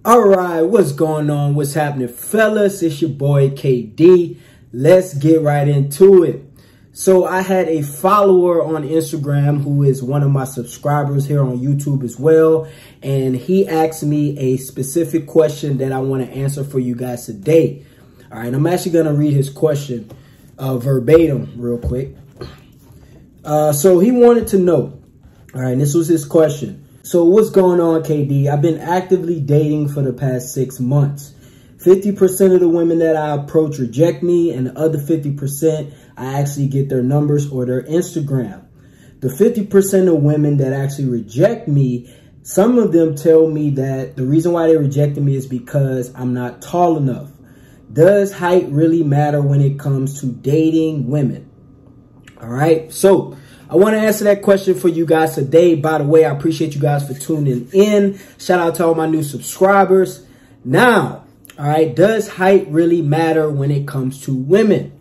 All right, what's going on? What's happening, fellas? It's your boy KD. Let's get right into it. So I had a follower on Instagram who is one of my subscribers here on YouTube as well. And he asked me a specific question that I want to answer for you guys today. All right, I'm actually going to read his question verbatim real quick. So he wanted to know, all right, this was his question. So what's going on, KD? I've been actively dating for the past 6 months. 50% of the women that I approach reject me, and the other 50%, I actually get their numbers or their Instagram. The 50% of women that actually reject me, some of them tell me that the reason why they rejected me is because I'm not tall enough. Does height really matter when it comes to dating women? All right, so I want to answer that question for you guys today. By the way, I appreciate you guys for tuning in. Shout out to all my new subscribers. Now, all right, does height really matter when it comes to women?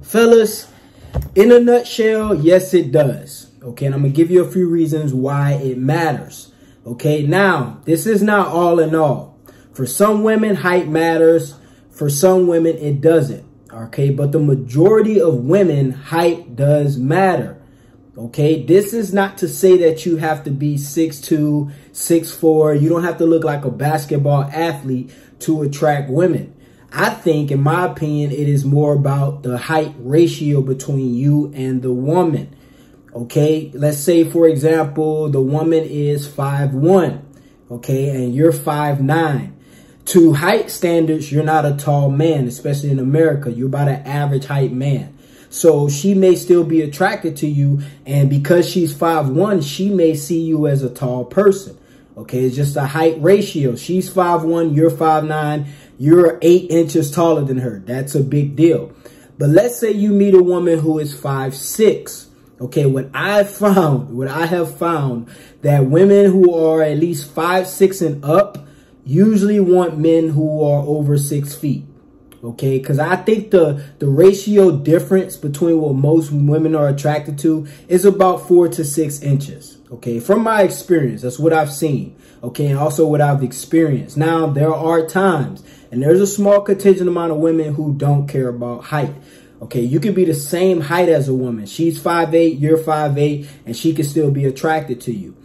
Fellas, in a nutshell, yes, it does. Okay, and I'm going to give you a few reasons why it matters. Okay, now, this is not all in all. For some women, height matters. For some women, it doesn't. Okay, but the majority of women, height does matter. Okay, this is not to say that you have to be 6'2", 6'4". You don't have to look like a basketball athlete to attract women. I think, in my opinion, it is more about the height ratio between you and the woman. Okay, let's say, for example, the woman is 5'1", okay, and you're 5'9". To height standards, you're not a tall man, especially in America. You're about an average height man. So she may still be attracted to you, and because she's 5'1", she may see you as a tall person. Okay, it's just a height ratio. She's 5'1", you're 5'9", you're 8 inches taller than her. That's a big deal. But let's say you meet a woman who is 5'6". Okay, what I have found that women who are at least 5'6" and up usually want men who are over 6 feet. Okay, because I think the ratio difference between what most women are attracted to is about 4 to 6 inches. Okay, from my experience, that's what I've seen. Okay, and also what I've experienced. Now, there are times, and there's a small contingent amount of women who don't care about height. Okay, you could be the same height as a woman. She's 5'8", you're 5'8", and she can still be attracted to you.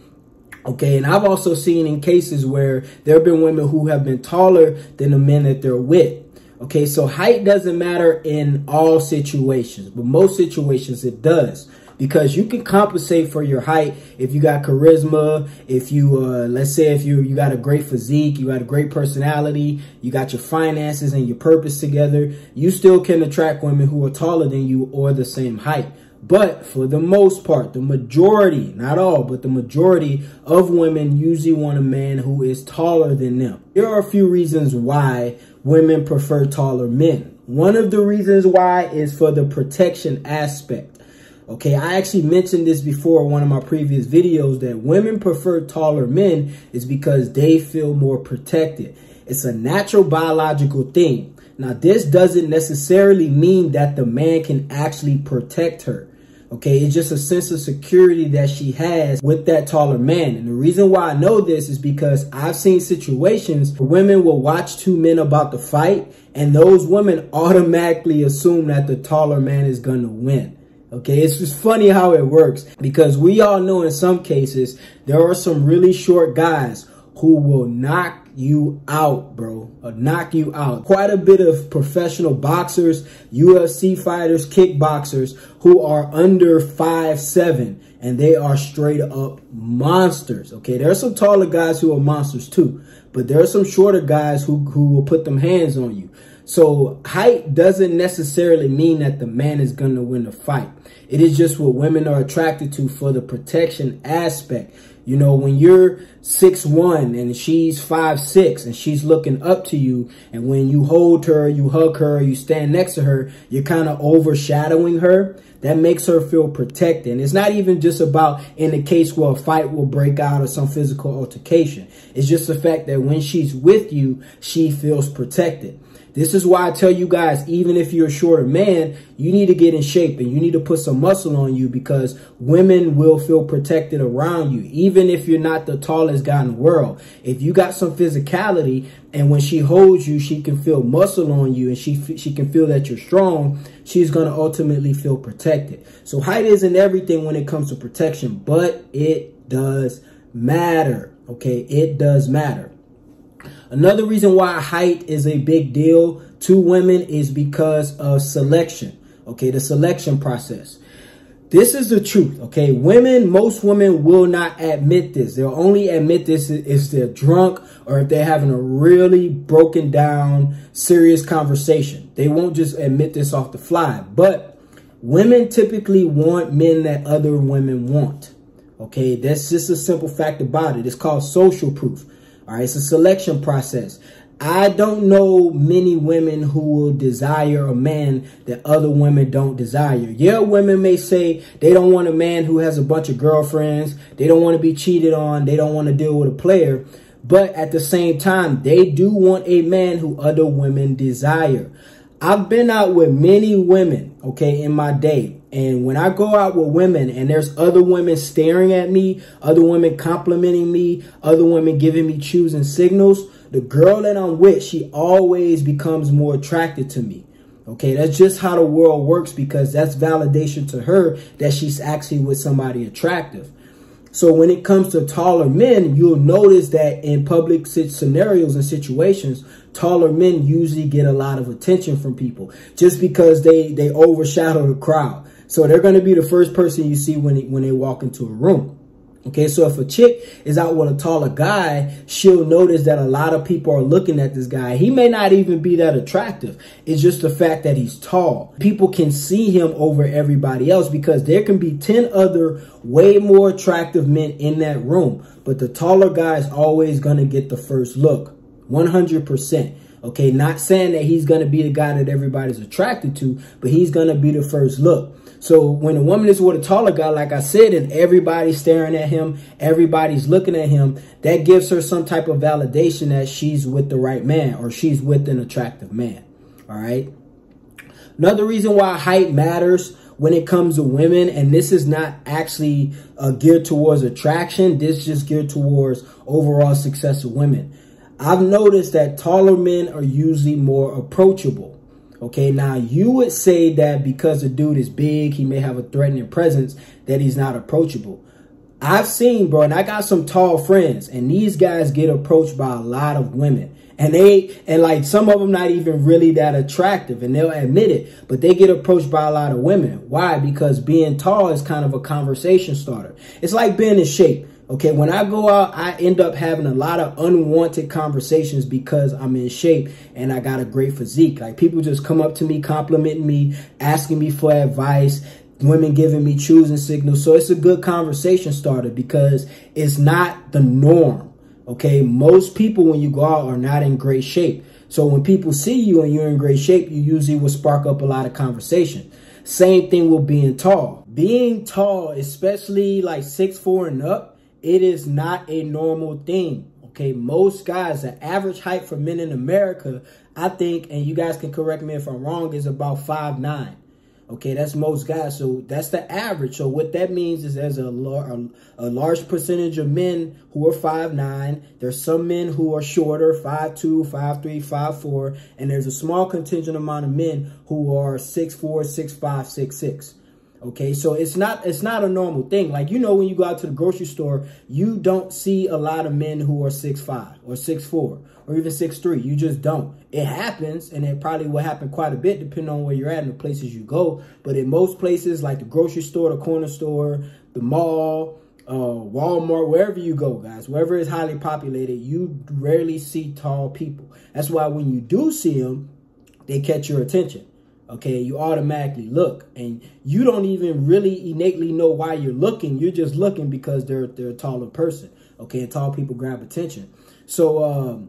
Okay, and I've also seen in cases where there have been women who have been taller than the men that they're with. Okay, so height doesn't matter in all situations, but most situations it does, because you can compensate for your height if you got charisma, if you, let's say if you got a great physique, you got a great personality, you got your finances and your purpose together, you still can attract women who are taller than you or the same height. But for the most part, the majority, not all, but the majority of women usually want a man who is taller than them. There are a few reasons why women prefer taller men. One of the reasons why is for the protection aspect. Okay, I actually mentioned this before in one of my previous videos that women prefer taller men is because they feel more protected. It's a natural biological thing. Now, this doesn't necessarily mean that the man can actually protect her. Okay, it's just a sense of security that she has with that taller man. And the reason why I know this is because I've seen situations where women will watch two men about to fight, and those women automatically assume that the taller man is going to win. Okay, it's just funny how it works, because we all know in some cases there are some really short guys who will knock you out, bro. Knock you out. Quite a bit of professional boxers, UFC fighters, kickboxers who are under 5'7", and they are straight up monsters. Okay, there are some taller guys who are monsters too, but there are some shorter guys who will put them hands on you. So height doesn't necessarily mean that the man is going to win the fight. It is just what women are attracted to for the protection aspect. You know, when you're 6'1" and she's 5'6", and she's looking up to you, and when you hold her, you hug her, you stand next to her, you're kind of overshadowing her. That makes her feel protected. And it's not even just about in the case where a fight will break out or some physical altercation. It's just the fact that when she's with you, she feels protected. This is why I tell you guys, even if you're a shorter man, you need to get in shape and you need to put some muscle on you, because women will feel protected around you. Even if you're not the tallest tallest guy in the world. If you got some physicality and when she holds you, she can feel muscle on you and she can feel that you're strong, she's going to ultimately feel protected. So height isn't everything when it comes to protection, but it does matter. Okay, it does matter. Another reason why height is a big deal to women is because of selection. Okay, the selection process. This is the truth, okay? Most women will not admit this. They'll only admit this if they're drunk or if they're having a really broken down, serious conversation. They won't just admit this off the fly. But women typically want men that other women want, okay? That's just a simple fact about it. It's called social proof, all right? It's a selection process. I don't know many women who will desire a man that other women don't desire. Yeah, women may say they don't want a man who has a bunch of girlfriends. They don't want to be cheated on. They don't want to deal with a player. But at the same time, they do want a man who other women desire. I've been out with many women, okay, in my day. And when I go out with women and there's other women staring at me, other women complimenting me, other women giving me cues and signals, the girl that I'm with, she always becomes more attracted to me. Okay, that's just how the world works because that's validation to her that she's actually with somebody attractive. So when it comes to taller men, you'll notice that in public scenarios and situations, taller men usually get a lot of attention from people just because they overshadow the crowd. So they're going to be the first person you see when they walk into a room. Okay, so if a chick is out with a taller guy, she'll notice that a lot of people are looking at this guy. He may not even be that attractive. It's just the fact that he's tall. People can see him over everybody else because there can be 10 other way more attractive men in that room. But the taller guy is always going to get the first look, 100%. Okay, not saying that he's going to be the guy that everybody's attracted to, but he's going to be the first look. So when a woman is with a taller guy, like I said, and everybody's staring at him, everybody's looking at him, that gives her some type of validation that she's with the right man or she's with an attractive man. All right. Another reason why height matters when it comes to women, and this is not actually geared towards attraction, this is just geared towards overall success of women. I've noticed that taller men are usually more approachable. Okay, now you would say that because the dude is big, he may have a threatening presence, that he's not approachable. I've seen, bro, and I got some tall friends, and these guys get approached by a lot of women. And like some of them not even really that attractive, and they'll admit it, but they get approached by a lot of women. Why? Because being tall is kind of a conversation starter. It's like being in shape. Okay, when I go out, I end up having a lot of unwanted conversations because I'm in shape and I got a great physique. Like people just come up to me, complimenting me, asking me for advice, women giving me choosing signals. So it's a good conversation starter because it's not the norm. Okay, most people when you go out are not in great shape. So when people see you and you're in great shape, you usually will spark up a lot of conversation. Same thing with being tall. Being tall, especially like 6'4" and up, it is not a normal thing. Okay, most guys, the average height for men in America, I think, and you guys can correct me if I'm wrong, is about 5'9". Okay, that's most guys. So that's the average. So what that means is there's a large percentage of men who are 5'9". There's some men who are shorter, 5'2", 5'3", 5'4", and there's a small contingent amount of men who are 6'4", 6'5", 6'6". Okay, so it's not a normal thing. Like, you know, when you go out to the grocery store, you don't see a lot of men who are 6'5" or 6'4" or even 6'3". You just don't. It happens, and it probably will happen quite a bit depending on where you're at and the places you go. But in most places, like the grocery store, the corner store, the mall, Walmart, wherever you go, guys, wherever is highly populated, you rarely see tall people. That's why when you do see them, they catch your attention. Okay, you automatically look, and you don't even really innately know why you're looking. You're just looking because they're a taller person. Okay, and tall people grab attention. So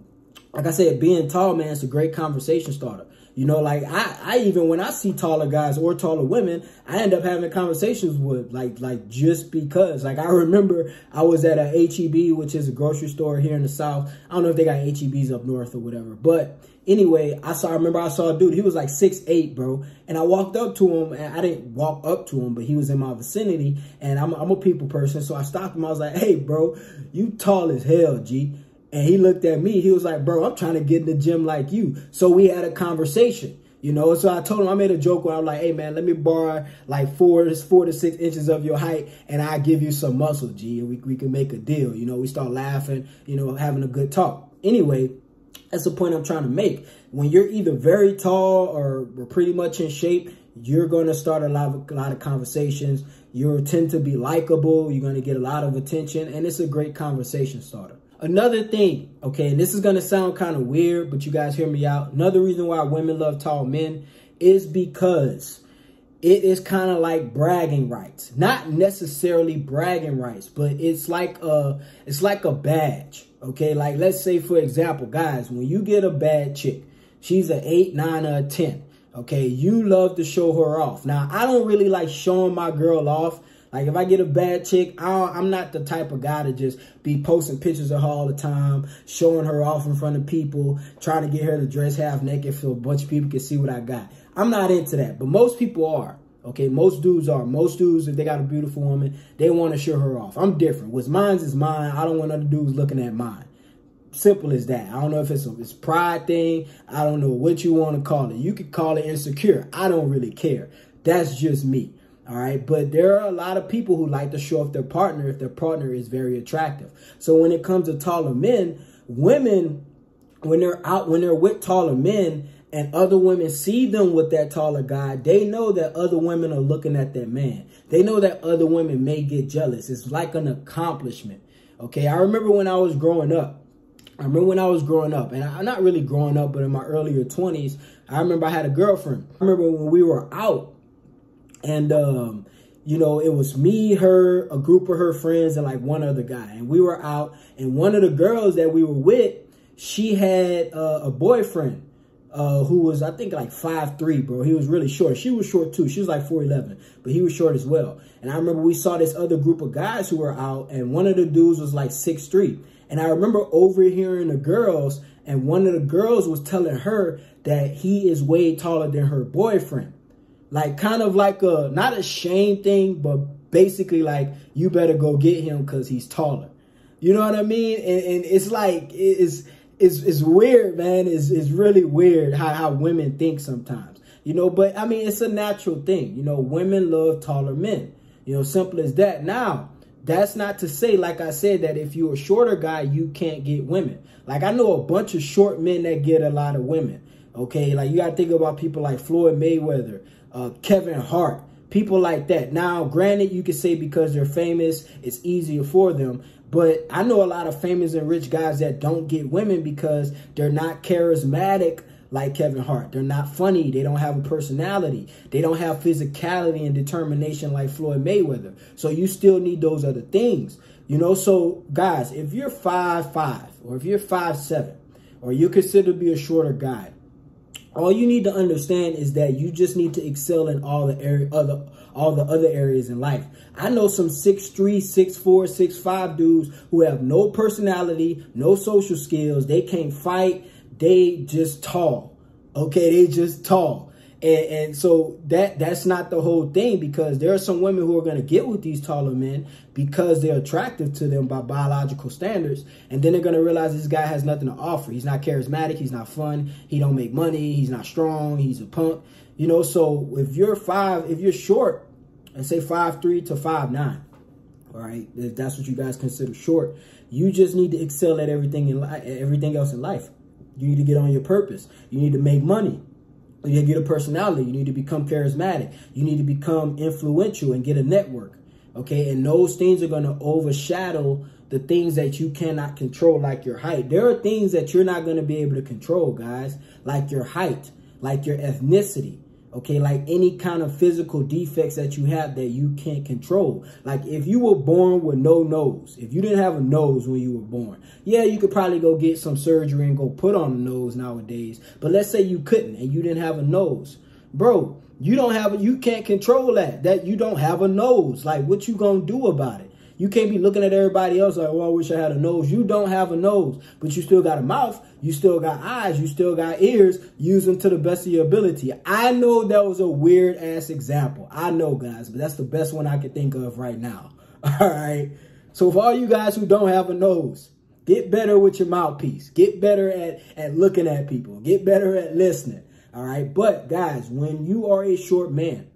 like I said, being tall, man, it's a great conversation starter. You know, like I even when I see taller guys or taller women, I end up having conversations with like just because. Like I remember I was at a HEB, which is a grocery store here in the South. I don't know if they got HEBs up north or whatever. But anyway, I remember I saw a dude, he was like 6'8", bro. And I walked up to him, and I didn't walk up to him, but he was in my vicinity. And I'm a people person, so I stopped him. I was like, hey, bro, you tall as hell, G. And he looked at me. He was like, bro, I'm trying to get in the gym like you. So we had a conversation, you know. So I told him, I made a joke where I'm like, hey, man, let me borrow like 4 to 6 inches of your height, and I'll give you some muscle, G. And we can make a deal. You know, we start laughing, you know, having a good talk. Anyway, that's the point I'm trying to make. When you're either very tall or pretty much in shape, you're going to start a lot of conversations. You tend to be likable. You're going to get a lot of attention, and it's a great conversation starter. Another thing, okay, and this is going to sound kind of weird, but you guys hear me out. Another reason why women love tall men is because it is kind of like bragging rights. Not necessarily bragging rights, but it's like a badge, okay? Like, let's say, for example, guys, when you get a bad chick, she's an 8, 9, or a 10, okay? You love to show her off. Now, I don't really like showing my girl off. Like, if I get a bad chick, I'm not the type of guy to just be posting pictures of her all the time, showing her off in front of people, trying to get her to dress half naked so a bunch of people can see what I got. I'm not into that, but most people are, okay? Most dudes are. Most dudes, if they got a beautiful woman, they want to show her off. I'm different. What's mine is mine. I don't want other dudes looking at mine. Simple as that. I don't know if it's a pride thing. I don't know what you want to call it. You could call it insecure. I don't really care. That's just me. All right. But there are a lot of people who like to show off their partner if their partner is very attractive. So when it comes to taller men, women, when they're with taller men and other women see them with that taller guy, they know that other women are looking at that man. They know that other women may get jealous. It's like an accomplishment. Okay. I remember when I was growing up. And I'm not really growing up, but in my earlier 20s, I remember I had a girlfriend. I remember when we were out. And, you know, it was me, her, a group of her friends, and like one other guy. And we were out, and one of the girls that we were with, she had a boyfriend who was, I think, like 5'3", bro. He was really short. She was short, too. She was like 4'11", but he was short as well. And I remember we saw this other group of guys who were out, and one of the dudes was like 6'3". And I remember overhearing the girls, and one of the girls was telling her that he is way taller than her boyfriend. Like, kind of like not a shame thing, but basically like, you better go get him because he's taller. You know what I mean? And it's like, it's weird, man. It's really weird how women think sometimes, you know, but I mean, it's a natural thing. You know, women love taller men, you know, simple as that. Now, that's not to say, like I said, that if you're a shorter guy, you can't get women. Like, I know a bunch of short men that get a lot of women. Okay, like, you got to think about people like Floyd Mayweather, Kevin Hart, people like that. Now, granted, you could say because they're famous, it's easier for them. But I know a lot of famous and rich guys that don't get women because they're not charismatic like Kevin Hart. They're not funny. They don't have a personality. They don't have physicality and determination like Floyd Mayweather. So you still need those other things. You know, so guys, if you're 5'5", or if you're 5'7", or you consider to be a shorter guy, all you need to understand is that you just need to excel in all the other areas in life. I know some 6'3", 6'4", 6'5" dudes who have no personality, no social skills. They can't fight. They just tall. Okay, they just tall. And so that's not the whole thing, because there are some women who are going to get with these taller men because they're attractive to them by biological standards. And then they're going to realize this guy has nothing to offer. He's not charismatic. He's not fun. He don't make money. He's not strong. He's a punk. You know, so if you're short, and say 5'3" to 5'9", all right, if that's what you guys consider short, you just need to excel at everything else in life. You need to get on your purpose. You need to make money. You need to get a personality. You need to become charismatic. You need to become influential and get a network. Okay, and those things are going to overshadow the things that you cannot control, like your height. There are things that you're not going to be able to control, guys, like your height, like your ethnicity. Okay, like any kind of physical defects that you have that you can't control. Like if you were born with no nose, if you didn't have a nose when you were born, yeah, you could probably go get some surgery and go put on a nose nowadays. But let's say you couldn't and you didn't have a nose. Bro, you can't control that you don't have a nose. Like what you gonna do about it? You can't be looking at everybody else like, well, I wish I had a nose. You don't have a nose, but you still got a mouth. You still got eyes. You still got ears. Use them to the best of your ability. I know that was a weird ass example. I know, guys, but that's the best one I can think of right now. All right. So for all you guys who don't have a nose, get better with your mouthpiece. Get better at looking at people. Get better at listening. All right. But guys, when you are a short man,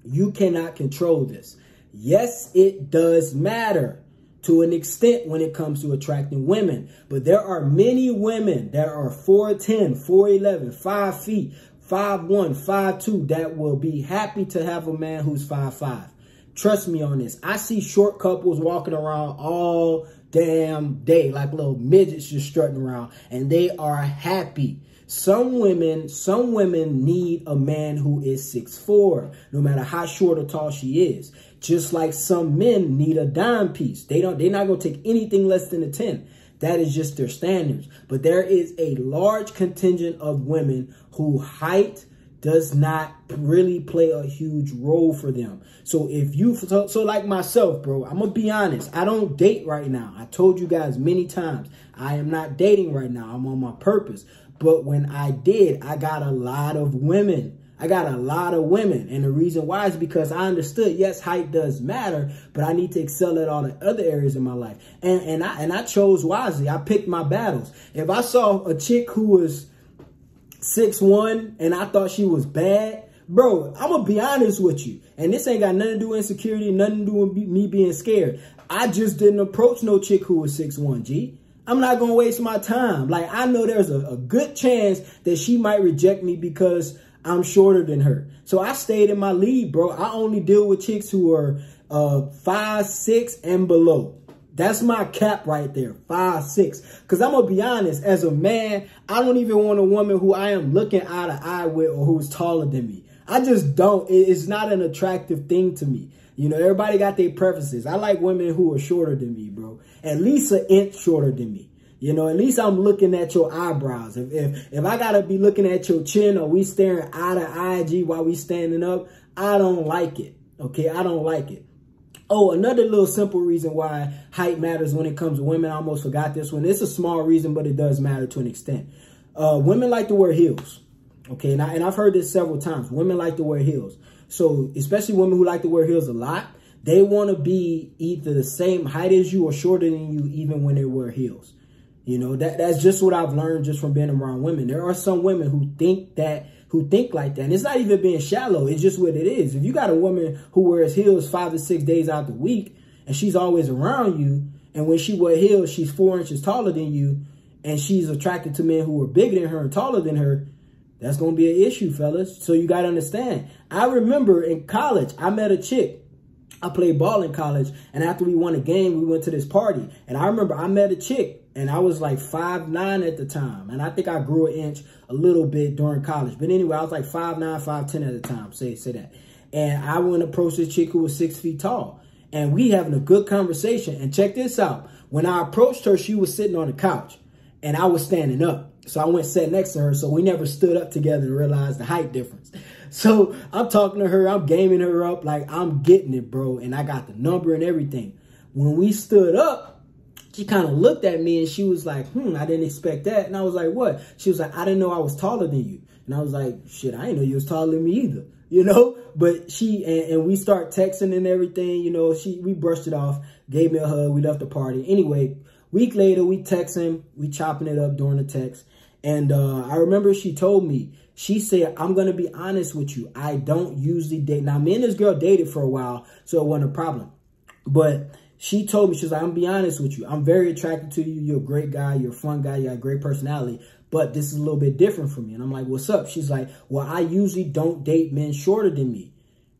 you cannot control this. Yes, it does matter to an extent when it comes to attracting women. But there are many women that are 4'10", 4'11", 5 feet, 5'1", 5'2", that will be happy to have a man who's 5'5". Trust me on this. I see short couples walking around all damn day like little midgets just strutting around, and they are happy. Some women need a man who is 6'4", no matter how short or tall she is. Just like some men need a dime piece. They're not going to take anything less than a 10. That is just their standards. But there is a large contingent of women who height does not really play a huge role for them. So so like myself, bro, I'm going to be honest. I don't date right now. I told you guys many times, I am not dating right now. I'm on my purpose. But when I did, I got a lot of women. And the reason why is because I understood, yes, height does matter, but I need to excel at all the other areas in my life. And I chose wisely. I picked my battles. If I saw a chick who was 6'1" and I thought she was bad, bro, I'm going to be honest with you. And this ain't got nothing to do with insecurity, nothing to do with me being scared. I just didn't approach no chick who was 6'1", G. I'm not going to waste my time. Like, I know there's a good chance that she might reject me because I'm shorter than her. So I stayed in my lead, bro. I only deal with chicks who are 5'6" and below. That's my cap right there, 5'6". Because I'm going to be honest, as a man, I don't even want a woman who I am looking eye to eye with or who's taller than me. I just don't. It's not an attractive thing to me. You know, everybody got their preferences. I like women who are shorter than me, bro. At least an inch shorter than me. You know, at least I'm looking at your eyebrows. If I got to be looking at your chin or we staring eye to eye, G, while we standing up, I don't like it. Okay, I don't like it. Oh, another little simple reason why height matters when it comes to women. I almost forgot this one. It's a small reason, but it does matter to an extent. Women like to wear heels. Okay, and I've heard this several times. Women like to wear heels. So especially women who like to wear heels a lot, they want to be either the same height as you or shorter than you even when they wear heels. You know, that's just what I've learned just from being around women. There are some women who think like that. And it's not even being shallow. It's just what it is. If you got a woman who wears heels 5 to 6 days out the week and she's always around you, and when she wears heels, she's 4 inches taller than you, and she's attracted to men who are bigger than her and taller than her, that's going to be an issue, fellas. So you got to understand. I remember in college, I met a chick. I played ball in college, and after we won a game, we went to this party. And I remember I met a chick, and I was like 5'9" at the time. And I think I grew an inch a little bit during college. But anyway, I was like 5'9", 5'10" at the time, say that. And I went to approach this chick who was 6 feet tall. And we having a good conversation. And check this out. When I approached her, she was sitting on the couch, and I was standing up. So I went sat next to her, so we never stood up together and realized the height difference. So I'm talking to her, I'm gaming her up like I'm getting it, bro. And I got the number and everything. When we stood up, she kind of looked at me and she was like, I didn't expect that. And I was like, what? She was like, I didn't know I was taller than you. And I was like, shit, I didn't know you was taller than me either, you know? But and we start texting and everything, you know, we brushed it off, gave me a hug, we left the party. Anyway, week later, we texting, we chopping it up during the text. And I remember she told me, she said, I'm going to be honest with you. I don't usually date. Now, me and this girl dated for a while, so it wasn't a problem. But she told me, she was like, I'm going to be honest with you. I'm very attracted to you. You're a great guy. You're a fun guy. You got a great personality. But this is a little bit different for me. And I'm like, what's up? She's like, well, I usually don't date men shorter than me,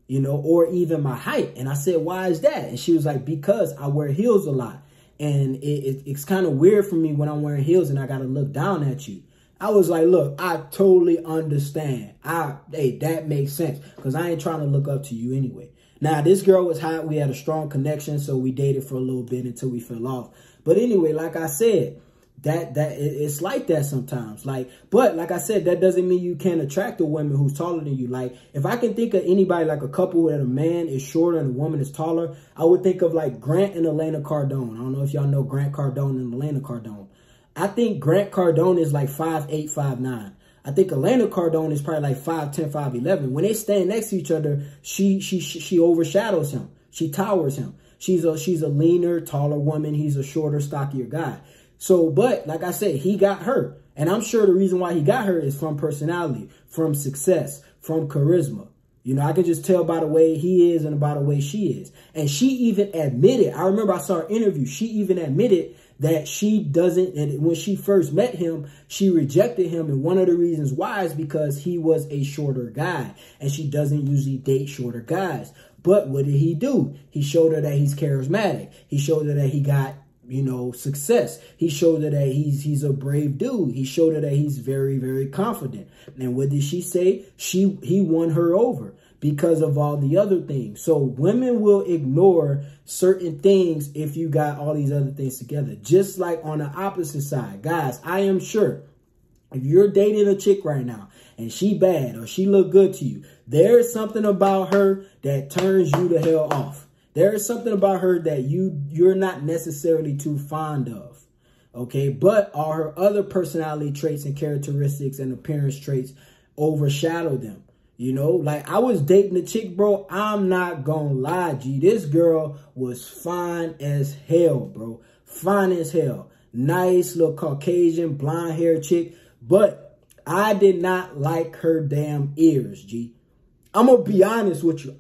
you know, or even my height. And I said, why is that? And she was like, because I wear heels a lot. And it's kind of weird for me when I'm wearing heels and I got to look down at you. I was like, look, I totally understand. Hey, that makes sense because I ain't trying to look up to you anyway. Now, this girl was hot. We had a strong connection, so we dated for a little bit until we fell off. But anyway, like I said, it's like that sometimes. But like I said, that doesn't mean you can't attract a woman who's taller than you. Like, if I can think of anybody, like a couple that a man is shorter and a woman is taller, I would think of like Grant and Elena Cardone. I don't know if y'all know Grant Cardone and Elena Cardone. I think Grant Cardone is like 5'8", 5'9". I think Elena Cardone is probably like 5'10", 5'11". When they stand next to each other, she overshadows him. She towers him. She's a leaner, taller woman. He's a shorter, stockier guy. So, but like I said, he got her. And I'm sure the reason why he got her is from personality, from success, from charisma. You know, I can just tell by the way he is and by the way she is. And she even admitted, I remember I saw her interview, she even admitted that she doesn't, and when she first met him, she rejected him. And one of the reasons why is because he was a shorter guy. And she doesn't usually date shorter guys. But what did he do? He showed her that he's charismatic. He showed her that he got, you know, success. He showed her that he's a brave dude. He showed her that he's very, very confident. And what did she say? He won her over because of all the other things. So women will ignore certain things if you got all these other things together. Just like on the opposite side. Guys, I am sure if you're dating a chick right now and she bad or she look good to you, there's something about her that turns you the hell off. There is something about her that you're not necessarily too fond of, okay? But all her other personality traits and characteristics and appearance traits overshadow them, you know? Like, I was dating a chick, bro. I'm not gonna lie, G. This girl was fine as hell, bro. Fine as hell. Nice little Caucasian blonde hair chick. But I did not like her damn ears, G. I'm gonna be honest with you.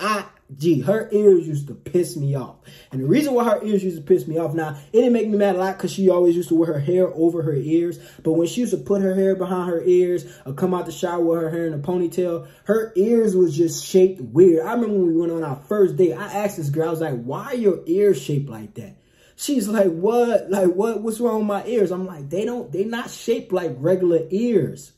Her ears used to piss me off. And the reason why her ears used to piss me off, now, it didn't make me mad a lot because she always used to wear her hair over her ears. But when she used to put her hair behind her ears or come out the shower with her hair in a ponytail, her ears was just shaped weird. I remember when we went on our first date, I asked this girl, I was like, why are your ears shaped like that? She's like, what? Like, what's wrong with my ears? I'm like, they not shaped like regular ears.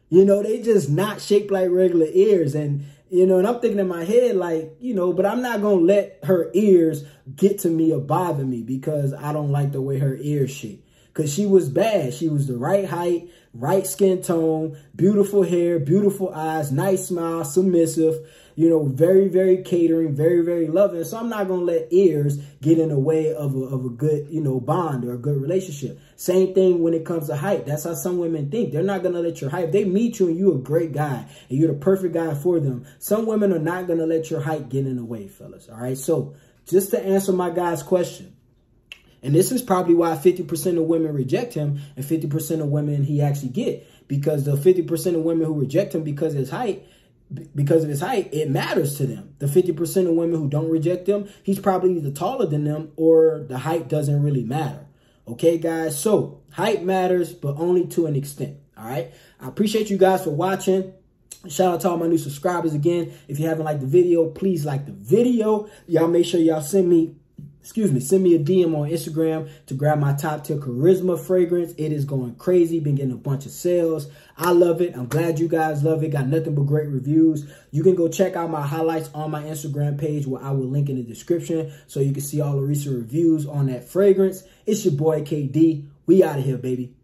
You know, they just not shaped like regular ears. And, you know, and I'm thinking in my head, like, you know, but I'm not going to let her ears get to me or bother me because I don't like the way her ears shape. Because she was bad. She was the right height, right skin tone, beautiful hair, beautiful eyes, nice smile, submissive, you know, very, very catering, very, very loving. So I'm not going to let ears get in the way of a good, you know, bond or a good relationship. Same thing when it comes to height. That's how some women think. They're not going to let your height. If they meet you and you're a great guy and you're the perfect guy for them, some women are not going to let your height get in the way, fellas. All right. So just to answer my guy's question, and this is probably why 50% of women reject him and 50% of women he actually get, because the 50% of women who reject him because of his height, it matters to them. The 50% of women who don't reject him, he's probably either taller than them or the height doesn't really matter. Okay, guys? So height matters, but only to an extent. All right? I appreciate you guys for watching. Shout out to all my new subscribers again. If you haven't liked the video, please like the video. Y'all make sure y'all send me a DM on Instagram to grab my top tier charisma fragrance. It is going crazy. Been getting a bunch of sales. I love it. I'm glad you guys love it. Got nothing but great reviews. You can go check out my highlights on my Instagram page, where I will link in the description so you can see all the recent reviews on that fragrance. It's your boy KD. We out of here, baby.